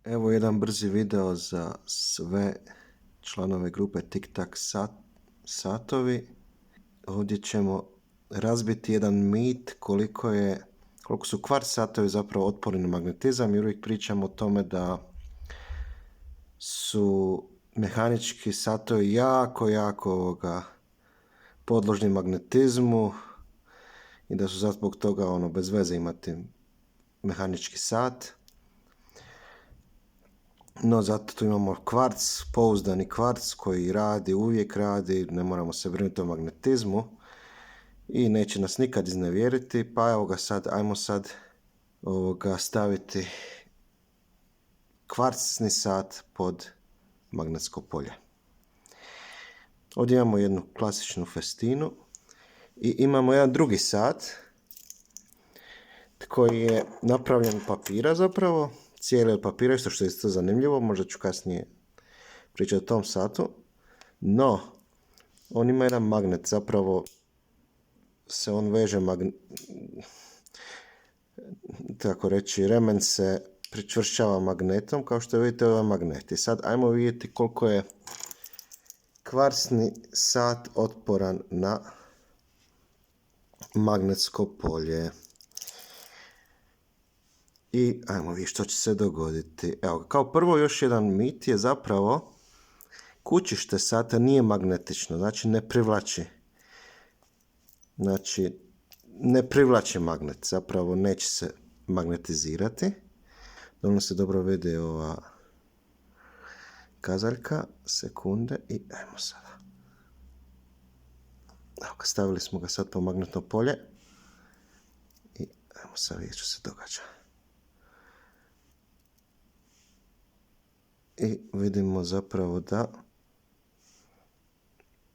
Evo jedan brzi video za sve članove grupe TikTak satovi. Ovdje ćemo razbiti jedan mit koliko su kvart satovi zapravo otporni na magnetizam, jer uvijek pričamo o tome da su mehanički satovi jako podložni magnetizmu i da su zbog toga bez veze imati mehanički sat. No, zato tu imamo kvarc, pouzdani kvarc koji uvijek radi, ne moramo se brinuti o magnetizmu i neće nas nikad iznevjeriti. Pa evo ga sad, ajmo sad staviti kvarcni sat pod magnetsko polje. Ovdje imamo jednu klasičnu festinu i imamo jedan drugi sat koji je napravljen od papira zapravo. Cijeli od papira, što je isto zanimljivo, možda ću kasnije pričati o tom satu. No, on ima jedan magnet, zapravo se on veže, tako reći, remen se pričvršćava magnetom, kao što vidite ovaj magnet. I sad ajmo vidjeti koliko je kvarcni sat otporan na magnetsko polje. I ajmo vidjeti što će se dogoditi. Evo, kao prvo još jedan mit je zapravo kućište sata nije magnetično, znači ne privlači magnet, zapravo neće se magnetizirati. Dovoljno se dobro vidi ova kazaljka, sekunde i ajmo sada. Evo, stavili smo ga sad po magnetno polje i ajmo sad vidjeti što se događa. I vidimo zapravo da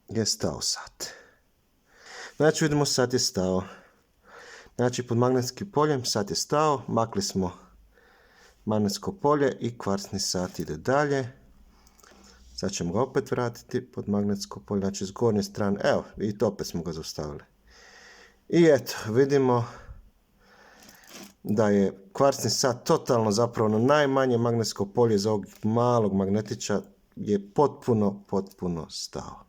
je stao sat. Znači vidimo sat je stao. Znači pod magnetskim poljem sat je stao, makli smo magnetsko polje i kvarcni sat ide dalje. Sad ćemo ga opet vratiti pod magnetsko polje, znači s gornje strane, evo i to opet smo ga zaustavili. I eto, vidimo da je kvarcni sat totalno zapravo na najmanje magnetsko polje za ovog malog magnetića je potpuno stao.